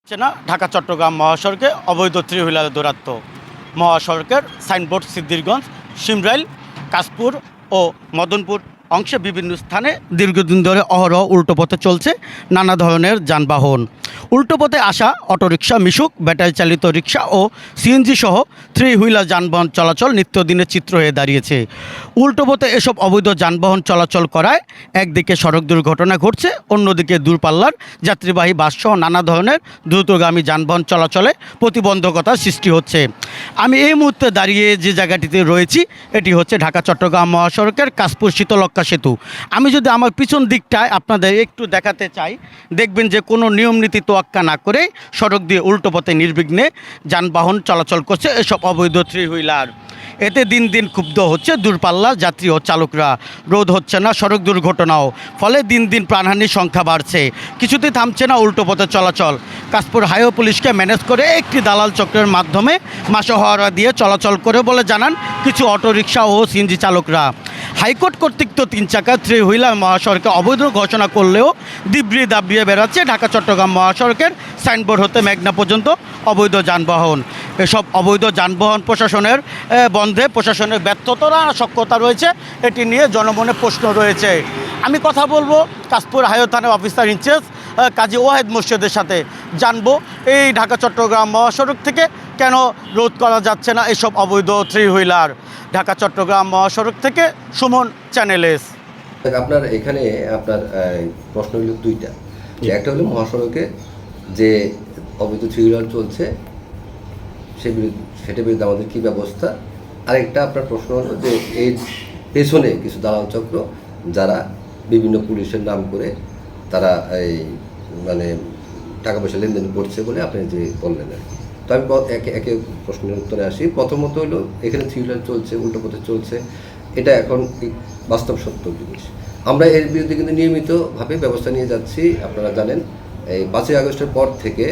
চেনা ঢাকা চট্টগ্রাম মহাসড়কে অবৈধ থ্রি হুইলারের দৌরাত্ম। মহাসড়কের সাইনবোর্ড সিদ্দিরগঞ্জ, শিমরাইল, কাশপুর ও মদনপুর অংশে বিভিন্ন স্থানে দীর্ঘদিন ধরে অহরহ উল্টো পথে চলছে নানা ধরনের যানবাহন। উল্টো পথে আসা অটোরিকশা, মিশুক, ব্যাটারি চালিত রিকশা ও সিএনজি সহ থ্রি হুইলার যানবাহন চলাচল নিত্যদিনের চিত্র হয়ে দাঁড়িয়েছে। উল্টো পথে এসব অবৈধ যানবাহন চলাচল করায় একদিকে সড়ক দুর্ঘটনা ঘটছে, অন্যদিকে দূরপাল্লার যাত্রীবাহী বাসসহ নানা ধরনের দ্রুতগামী যানবাহন চলাচলে প্রতিবন্ধকতার সৃষ্টি হচ্ছে। আমি এই মুহূর্তে দাঁড়িয়ে যে জায়গাটিতে রয়েছি এটি হচ্ছে ঢাকা চট্টগ্রাম মহাসড়কের কাশপুর শীতলক্ষ্যা সেতু। আমি যদি আমার পিছন দিকটায় আপনাদের একটু দেখাতে চাই, দেখবেন যে কোনো নিয়মনীতি তোয়াক্কা না করে সড়ক দিয়ে উল্টো পথে নির্বিঘ্নে যানবাহন চলাচল করছে এসব অবৈধ থ্রি হুইলার। এতে দিন দিন ক্ষুব্ধ হচ্ছে দূরপাল্লার যাত্রী ও চালকরা। রোধ হচ্ছে না সড়ক দুর্ঘটনাও, ফলে দিন দিন প্রাণহানির সংখ্যা বাড়ছে। কিছুতেই থামছে না উল্টো পথে চলাচল। কাশপুর হাইওয়ে পুলিশকে ম্যানেজ করে একটি দালাল চক্রের মাধ্যমে মাসোহারা দিয়ে চলাচল করে বলে জানান কিছু অটোরিকশা ও সিএনজি চালকরা। হাইকোর্ট কর্তৃক তো 3 চাকা থ্রি হুইলার মহাসড়কে অবৈধ ঘোষণা করলেও দিব্যি দাবিয়ে বেড়াচ্ছে ঢাকা চট্টগ্রাম মহাসড়কের সাইনবোর্ড হতে মেঘনা পর্যন্ত অবৈধ যানবাহন। এসব অবৈধ যানবাহন প্রশাসনের বন্ধে প্রশাসনের ব্যর্থতা না সক্ষমতা রয়েছে, এটি নিয়ে জনমনে প্রশ্ন রয়েছে। আমি কথা বলবো কাশপুর হাইওয়ে থানার অফিসার ইনচার্জ কাজী ওয়াহেদ মুর্শেদের সাথে, জানবো এই ঢাকা চট্টগ্রাম মহাসড়ক থেকে কেন রোধ করা যাচ্ছে না এসব অবৈধ থ্রি হুইলার। ঢাকা চট্টগ্রাম মহাসড়ক থেকে সুমন, চ্যানেল এস। আপনার এখানে আপনার প্রশ্ন হলো দুইটা, যে একটা হলো মহাসড়কে যে অবৈধ থ্রি হুইলার চলছে সেটার বিরুদ্ধে আমাদের কী ব্যবস্থা। আরেকটা আপনার প্রশ্ন হলো যে এই পেছনে কিছু দালাল চক্র যারা বিভিন্ন পুলিশের নাম করে তারা এই মানে টাকা পয়সা লেনদেন করছে বলে আপনি যে বললেন আর কি। তো আমি একে একে প্রশ্নের উত্তরে আসি। প্রথমত হলো এখানে থ্রি হুইলার চলছে, উল্টো পথে চলছে, এটা এখন বাস্তব সত্য জিনিস। আমরা এর বিরুদ্ধে কিন্তু নিয়মিতভাবে ব্যবস্থা নিয়ে যাচ্ছি। আপনারা জানেন এই 5ই আগস্টের পর থেকে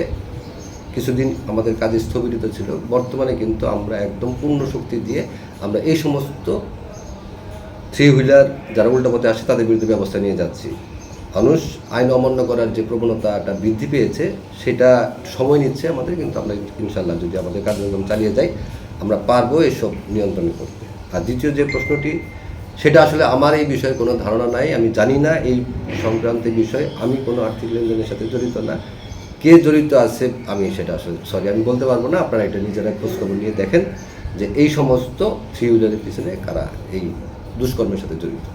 কিছুদিন আমাদের কাজ স্থগিত ছিল, বর্তমানে কিন্তু আমরা একদম পূর্ণ শক্তি দিয়ে আমরা এই সমস্ত থ্রি হুইলার যারা উল্টো পথে আসে তাদের বিরুদ্ধে ব্যবস্থা নিয়ে যাচ্ছি। মানুষ আইন অমান্য করার যে প্রবণতাটা বৃদ্ধি পেয়েছে সেটা সময় নিচ্ছে আমাদের, কিন্তু আমরা ইনশাল্লাহ যদি আমাদের কার্যক্রম চালিয়ে যাই আমরা পারবো এসব নিয়ন্ত্রণ করতে। আর দ্বিতীয় যে প্রশ্নটি, সেটা আসলে আমার এই বিষয়ে কোনো ধারণা নাই, আমি জানি না এই সংক্রান্ত বিষয়ে, আমি কোনো আর্থিক লেনদেনের সাথে জড়িত না। কে জড়িত আছে আমি সেটা আসলে আমি বলতে পারবো না। আপনারা এটা নিজেরা খোঁজখবর নিয়ে দেখেন যে এই সমস্ত থ্রি হুইলারের পিছনে কারা এই দুষ্কর্মের সাথে জড়িত।